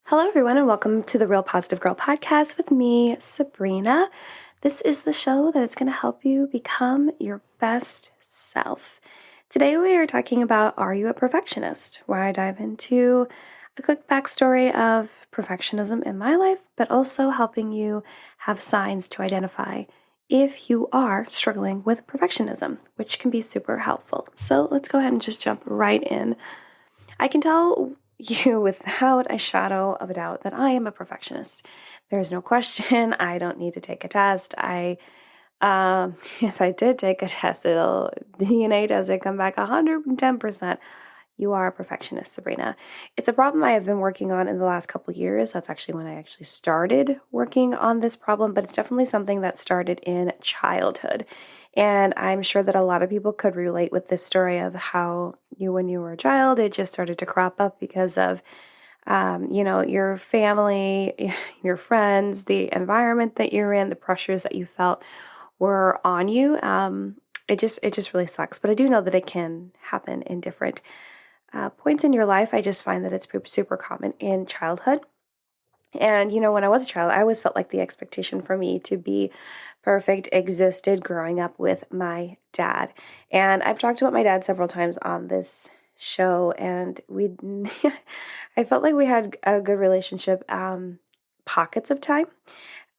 Hello, everyone, and welcome to the Real Positive Girl podcast with me, Sabrina. This is the show that is going to help you become your best self. Today, we are talking about Are You a Perfectionist? Where I dive into a quick backstory of perfectionism in my life, but also helping you have signs to identify if you are struggling with perfectionism, which can be super helpful. So let's go ahead and just jump right in. I can tell you without a shadow of a doubt that I am a perfectionist. There's no question. I don't need to take a test. If I did take a test, DNA doesn't come back 110%. You are a perfectionist, Sabrina. It's a problem I have been working on in the last couple of years. That's actually when I actually started working on this problem, but it's definitely something that started in childhood. And I'm sure that a lot of people could relate with this story of how when you were a child, it just started to crop up because of, your family, your friends, the environment that you're in, the pressures that you felt were on you. It just really sucks. But I do know that it can happen in different points in your life. I just find that it's super common in childhood. And, when I was a child, I always felt like the expectation for me to be perfect existed growing up with my dad. And I've talked about my dad several times on this show, and I felt like we had a good relationship, pockets of time,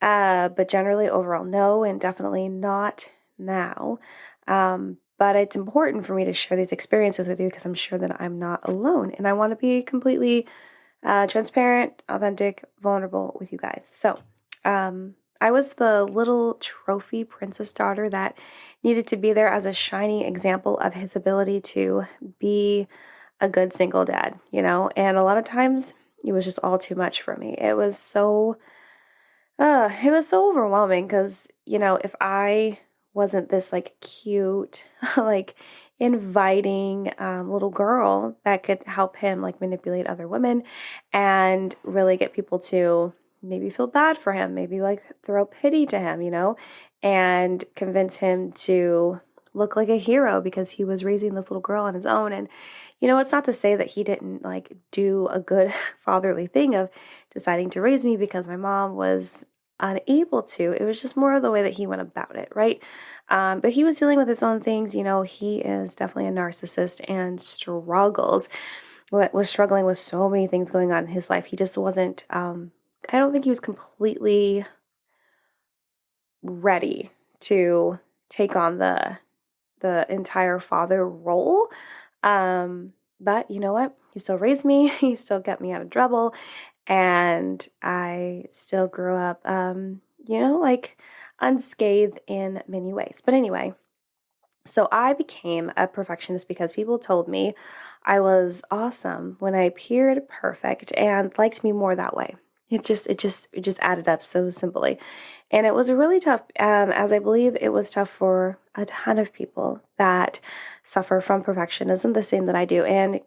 but generally overall, no, and definitely not now. But it's important for me to share these experiences with you because I'm sure that I'm not alone, and I want to be completely transparent, authentic, vulnerable with you guys. So, I was the little trophy princess daughter that needed to be there as a shining example of his ability to be a good single dad, and a lot of times it was just all too much for me. It was so overwhelming because, if I wasn't this like cute, like inviting little girl that could help him like manipulate other women and really get people to maybe feel bad for him, maybe like throw pity to him, and convince him to look like a hero because he was raising this little girl on his own. And, it's not to say that he didn't like do a good fatherly thing of deciding to raise me because my mom was unable to. It was just more of the way that he went about it, right? But he was dealing with his own things. He is definitely a narcissist and was struggling with so many things going on in his life. He just wasn't, I don't think he was completely ready to take on the entire father role. But you know what? He still raised me. He still got me out of trouble. And I still grew up, like unscathed in many ways. But anyway, so I became a perfectionist because people told me I was awesome when I appeared perfect and liked me more that way. It just added up so simply. And it was really tough, as I believe it was tough for a ton of people that suffer from perfectionism, the same that I do. And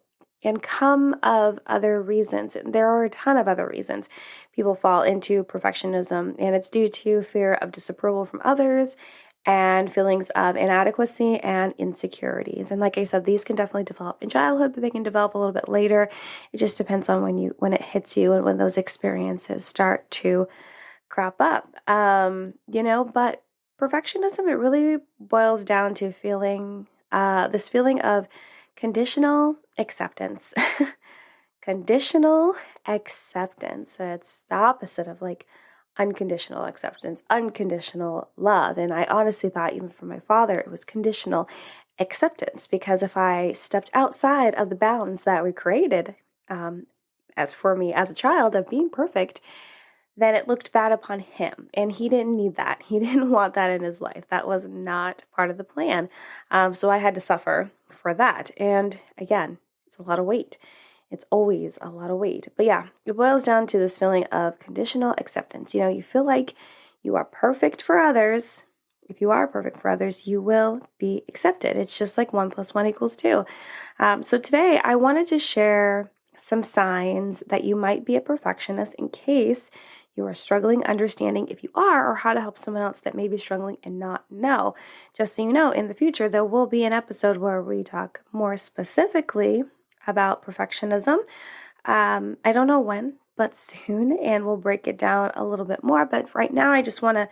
come of other reasons. There are a ton of other reasons people fall into perfectionism, and it's due to fear of disapproval from others and feelings of inadequacy and insecurities. And like I said, these can definitely develop in childhood, but they can develop a little bit later. It just depends on when it hits you and when those experiences start to crop up. But perfectionism, it really boils down to this feeling of conditional acceptance. Conditional acceptance. It's the opposite of like unconditional acceptance, unconditional love. And I honestly thought, even from my father, it was conditional acceptance because if I stepped outside of the bounds that we created, as for me as a child of being perfect, then it looked bad upon him. And he didn't need that. He didn't want that in his life. That was not part of the plan. So I had to suffer for that. And again, it's a lot of weight. It's always a lot of weight. But yeah, it boils down to this feeling of conditional acceptance. You feel like you are perfect for others. If you are perfect for others, you will be accepted. It's just like 1 + 1 = 2. So today I wanted to share some signs that you might be a perfectionist in case you are struggling understanding if you are, or how to help someone else that may be struggling and not know. Just so you know, in the future, there will be an episode where we talk more specifically about perfectionism. I don't know when, but soon, and we'll break it down a little bit more. But right now, I just want to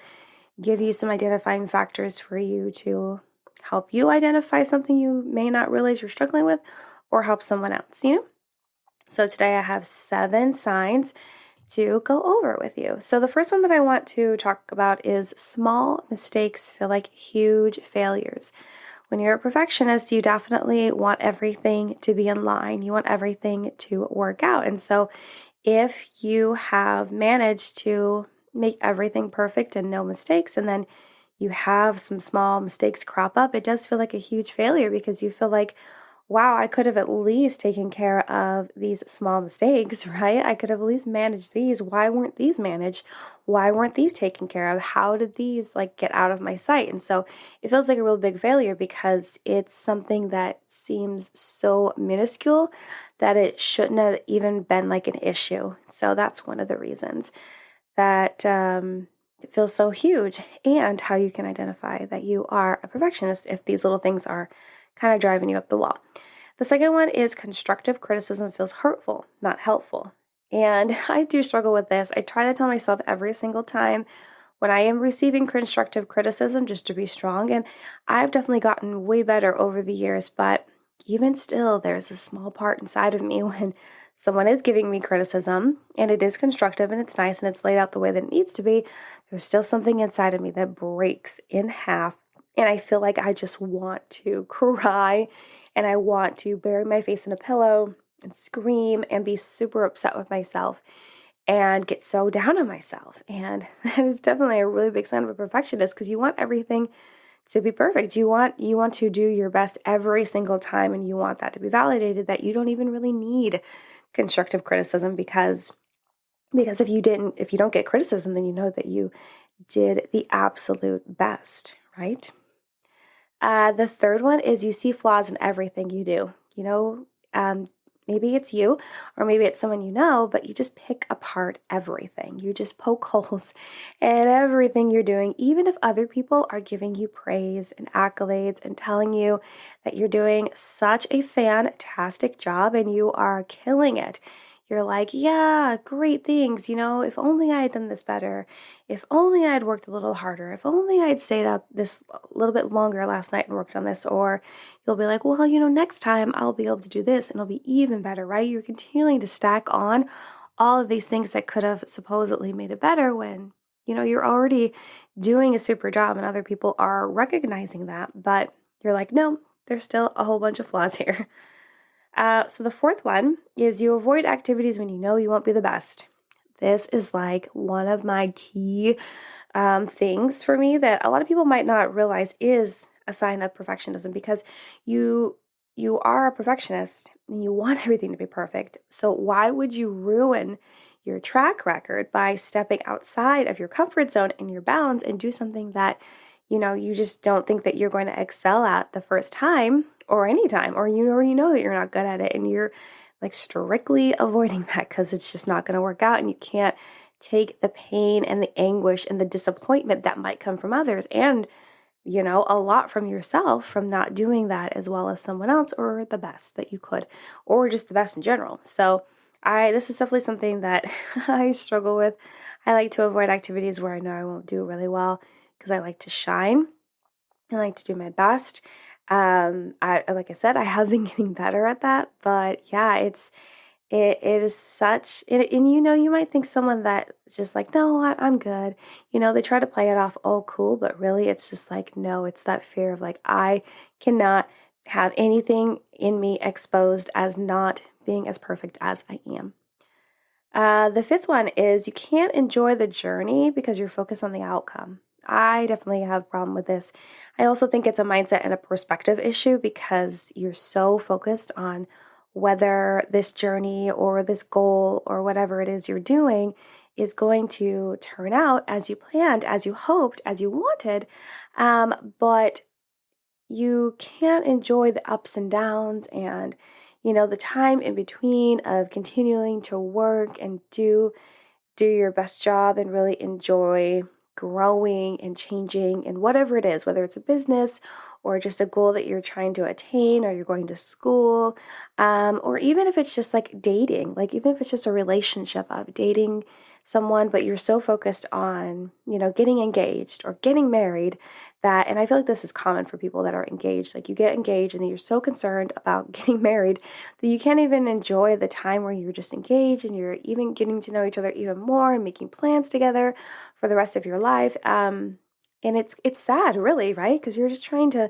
give you some identifying factors for you to help you identify something you may not realize you're struggling with, or help someone else, So today I have 7 signs to go over with you. So the first one that I want to talk about is small mistakes feel like huge failures. When you're a perfectionist, you definitely want everything to be in line. You want everything to work out. And so if you have managed to make everything perfect and no mistakes, and then you have some small mistakes crop up, it does feel like a huge failure because you feel like, wow, I could have at least taken care of these small mistakes, right? I could have at least managed these. Why weren't these managed? Why weren't these taken care of? How did these get out of my sight? And so it feels like a real big failure because it's something that seems so minuscule that it shouldn't have even been an issue. So that's one of the reasons that it feels so huge, and how you can identify that you are a perfectionist if these little things are kind of driving you up the wall. The second one is constructive criticism feels hurtful, not helpful. And I do struggle with this. I try to tell myself every single time when I am receiving constructive criticism just to be strong. And I've definitely gotten way better over the years, but even still, there's a small part inside of me when someone is giving me criticism and it is constructive and it's nice and it's laid out the way that it needs to be. There's still something inside of me that breaks in half. And I feel like I just want to cry and I want to bury my face in a pillow and scream and be super upset with myself and get so down on myself. And that is definitely a really big sign of a perfectionist because you want everything to be perfect. You want to do your best every single time, and you want that to be validated, that you don't even really need constructive criticism because if you don't get criticism, then you know that you did the absolute best, right? The third one is you see flaws in everything you do. Maybe it's you or maybe it's someone you know, but you just pick apart everything. You just poke holes in everything you're doing, even if other people are giving you praise and accolades and telling you that you're doing such a fantastic job and you are killing it. You're like, yeah, great things. If only I had done this better. If only I had worked a little harder. If only I had stayed up this a little bit longer last night and worked on this. Or you'll be like, well, next time I'll be able to do this and it'll be even better, right? You're continuing to stack on all of these things that could have supposedly made it better when, you're already doing a super job and other people are recognizing that. But you're like, no, there's still a whole bunch of flaws here. So the fourth one is you avoid activities when you know you won't be the best. This is one of my key things for me that a lot of people might not realize is a sign of perfectionism, because you are a perfectionist and you want everything to be perfect. So why would you ruin your track record by stepping outside of your comfort zone and your bounds and do something that you just don't think that you're going to excel at the first time or any time, or you already know that you're not good at it and you're strictly avoiding that because it's just not going to work out and you can't take the pain and the anguish and the disappointment that might come from others and, a lot from yourself from not doing that as well as someone else or the best that you could, or just the best in general. So this is definitely something that I struggle with. I like to avoid activities where I know I won't do really well because I like to shine. I like to do my best. Like I said, I have been getting better at that, but yeah, it is such, and you might think someone that is just like, no, I'm good. They try to play it off, oh, cool, but really it's just no, it's that fear of I cannot have anything in me exposed as not being as perfect as I am. The fifth one is you can't enjoy the journey because you're focused on the outcome. I definitely have a problem with this. I also think it's a mindset and a perspective issue because you're so focused on whether this journey or this goal or whatever it is you're doing is going to turn out as you planned, as you hoped, as you wanted. But you can't enjoy the ups and downs and the time in between of continuing to work and do your best job and really enjoy growing and changing and whatever it is, whether it's a business or just a goal that you're trying to attain, or you're going to school, or even if it's just like dating, like even if it's just a relationship of dating someone, but you're so focused on, getting engaged or getting married that, and I feel like this is common for people that are engaged, like you get engaged and then you're so concerned about getting married that you can't even enjoy the time where you're just engaged and you're even getting to know each other even more and making plans together for the rest of your life. And it's sad, really, right? Because you're just trying to,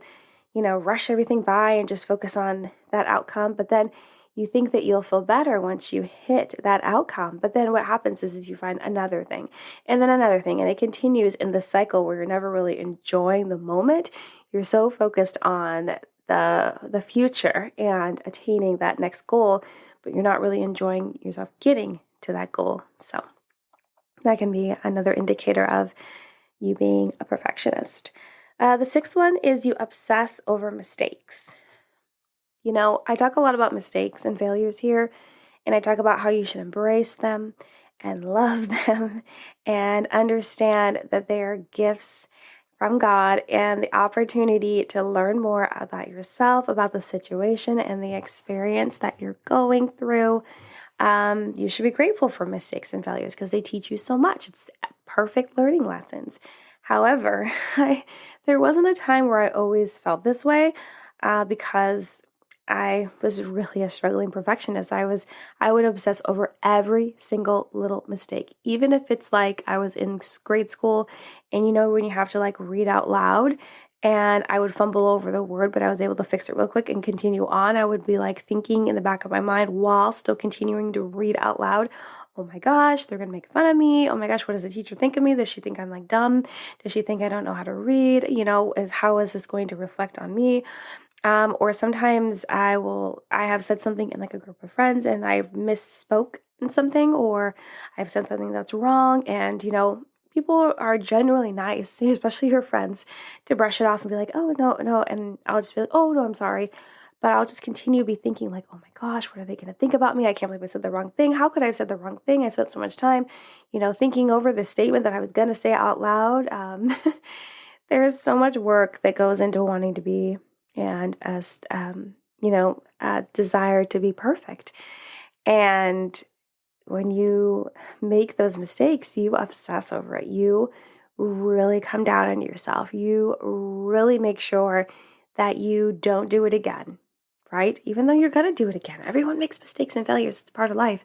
rush everything by and just focus on that outcome. But then you think that you'll feel better once you hit that outcome. But then what happens is you find another thing and then another thing. And it continues in this cycle where you're never really enjoying the moment. You're so focused on the future and attaining that next goal, but you're not really enjoying yourself getting to that goal. So that can be another indicator of you being a perfectionist. The sixth one is you obsess over mistakes. I talk a lot about mistakes and failures here, and I talk about how you should embrace them and love them and understand that they are gifts from God and the opportunity to learn more about yourself, about the situation and the experience that you're going through. You should be grateful for mistakes and failures because they teach you so much. It's perfect learning lessons. However, there wasn't a time where I always felt this way because I was really a struggling perfectionist. I would obsess over every single little mistake, even if it's like I was in grade school and when you have to like read out loud and I would fumble over the word, but I was able to fix it real quick and continue on. I would be like thinking in the back of my mind while still continuing to read out loud. Oh my gosh, they're going to make fun of me. Oh my gosh, what does the teacher think of me? Does she think I'm like dumb? Does she think I don't know how to read? How is this going to reflect on me? Or sometimes I have said something in like a group of friends and I misspoke in something, or I've said something that's wrong. And, people are generally nice, especially your friends, to brush it off and be like, oh, no, no. And I'll just be like, oh, no, I'm sorry. But I'll just continue to be thinking like, oh my gosh, what are they going to think about me? I can't believe I said the wrong thing. How could I have said the wrong thing? I spent so much time, thinking over the statement that I was going to say out loud. There's so much work that goes into wanting to be and a desire to be perfect. And when you make those mistakes, you obsess over it. You really come down on yourself. You really make sure that you don't do it again, right? Even though you're going to do it again. Everyone makes mistakes and failures. It's part of life.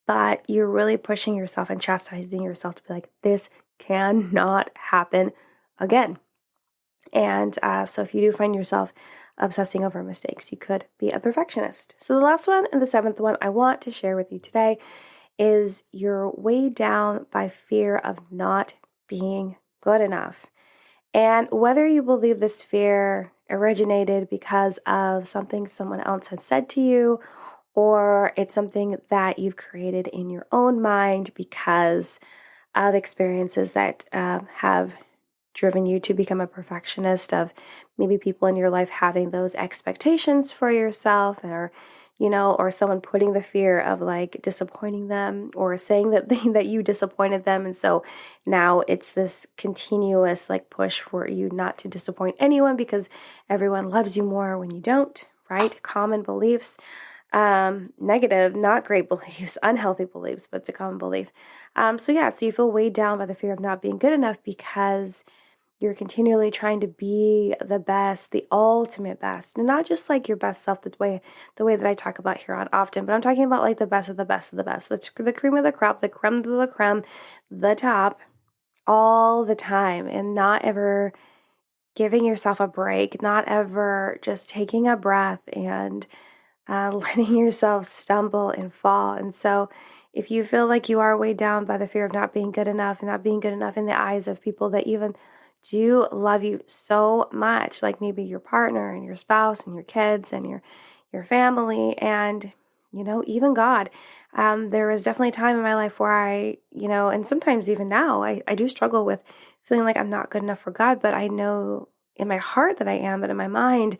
But you're really pushing yourself and chastising yourself to be like, this cannot happen again. And so if you do find yourself obsessing over mistakes, you could be a perfectionist. So the last one and the seventh one I want to share with you today is you're weighed down by fear of not being good enough. And whether you believe this fear originated because of something someone else has said to you, or it's something that you've created in your own mind because of experiences that have driven you to become a perfectionist, of maybe people in your life having those expectations for yourself, or someone putting the fear of like disappointing them or saying that you disappointed them. And so now it's this continuous like push for you not to disappoint anyone because everyone loves you more when you don't, right? Common beliefs, negative, not great beliefs, unhealthy beliefs, but it's a common belief. So you feel weighed down by the fear of not being good enough because you're continually trying to be the best, the ultimate best, and not just like your best self the way that I talk about here on often, but I'm talking about like the best of the best of the best, the cream of the crop, the creme de la creme, the top, all the time, and not ever giving yourself a break, not ever just taking a breath and letting yourself stumble and fall. And so if you feel like you are weighed down by the fear of not being good enough and not being good enough in the eyes of people that even do love you so much, like maybe your partner and your spouse and your kids and your family and, even God. There was definitely a time in my life where I, and sometimes even now, I do struggle with feeling like I'm not good enough for God, but I know in my heart that I am, but in my mind,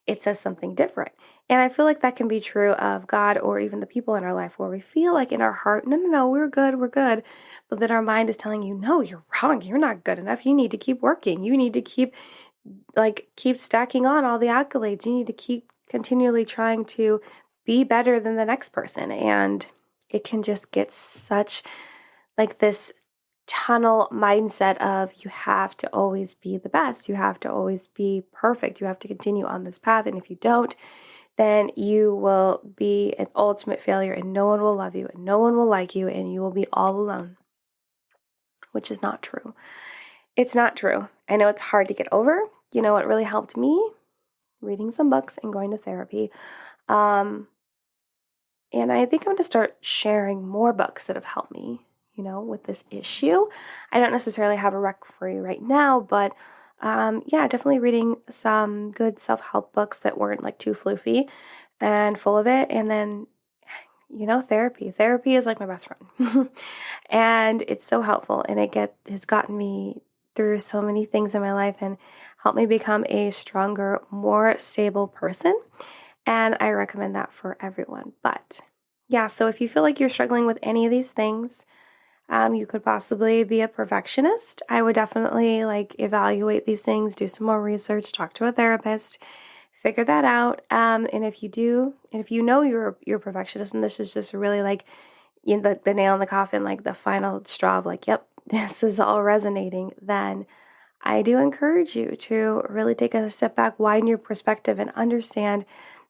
it says something different. And I feel like that can be true of God or even the people in our life where we feel like in our heart, no, we're good. But then our mind is telling you, no, you're wrong. You're not good enough. You need to keep working. You need to keep like keep stacking on all the accolades. You need to keep continually trying to be better than the next person. And it can just get such like this tunnel mindset of you have to always be the best. You have to always be perfect. You have to continue on this path. And if you don't, then you will be an ultimate failure and no one will love you and no one will like you and you will be all alone, which is not true. It's not true. I know it's hard to get over. You know what really helped me? Reading some books and going to therapy. And I think I'm going to start sharing more books that have helped me, with this issue. I don't necessarily have a rec for you right now, but definitely reading some good self-help books that weren't like too floofy and full of it. And then, therapy. Therapy is like my best friend. And it's so helpful. And has gotten me through so many things in my life and helped me become a stronger, more stable person. And I recommend that for everyone. But yeah, so if you feel like you're struggling with any of these things, you could possibly be a perfectionist. I would definitely evaluate these things, do some more research, talk to a therapist, figure that out. And if you know you're a perfectionist, and this is just really the nail in the coffin, like the final straw of yep, this is all resonating, then I do encourage you to really take a step back, widen your perspective, and understand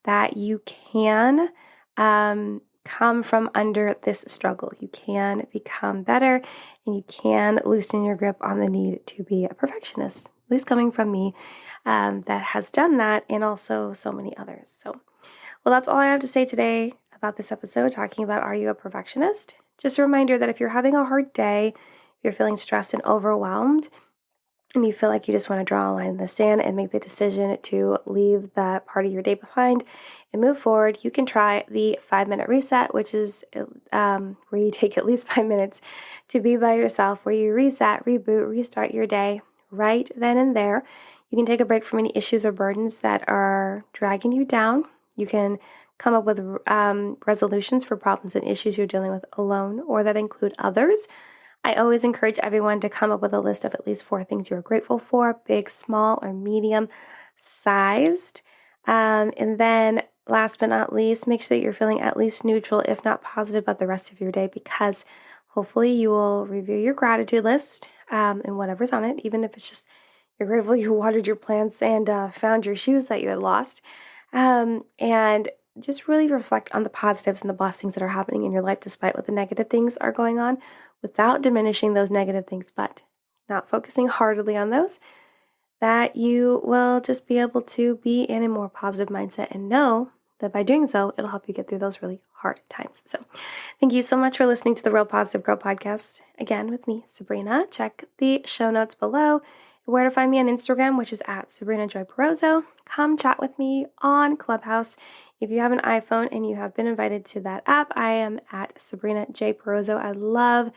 that you can come from under this struggle. You can become better and you can loosen your grip on the need to be a perfectionist, at least coming from me that has done that, and also so many others. So, well, that's all I have to say today about this episode, talking about Are You a Perfectionist? Just a reminder that if you're having a hard day, you're feeling stressed and overwhelmed, and you feel like you just want to draw a line in the sand and make the decision to leave that part of your day behind and move forward, you can try the 5-minute reset, which is where you take at least 5 minutes to be by yourself, where you reset, reboot, restart your day right then and there. You can take a break from any issues or burdens that are dragging you down. You can come up with resolutions for problems and issues you're dealing with alone or that include others. I always encourage everyone to come up with a list of at least 4 things you're grateful for, big, small, or medium sized. And then last but not least, make sure that you're feeling at least neutral, if not positive, about the rest of your day, because hopefully you will review your gratitude list and whatever's on it, even if it's just you're grateful you watered your plants and found your shoes that you had lost. And just really reflect on the positives and the blessings that are happening in your life despite what the negative things are going on, without diminishing those negative things, but not focusing heartily on those, that you will just be able to be in a more positive mindset and know that by doing so, it'll help you get through those really hard times. So thank you so much for listening to the Real Positive Girl podcast, again with me, Sabrina. Check the show notes below, where to find me on Instagram, which is at Sabrina Joy Perozzo. Come chat with me on Clubhouse. If you have an iPhone and you have been invited to that app, I am at Sabrina J. Perozzo. I'd love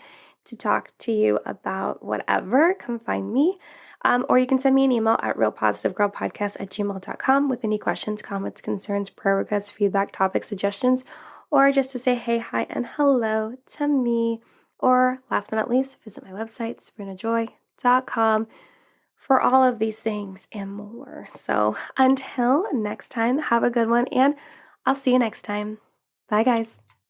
to talk to you about whatever. Come find me. Or you can send me an email at realpositivegirlpodcast@gmail.com with any questions, comments, concerns, prayer requests, feedback, topic suggestions, or just to say hey, hi, and hello to me. Or last but not least, visit my website, sabrinajoy.com, for all of these things and more. So until next time, have a good one, and I'll see you next time. Bye, guys.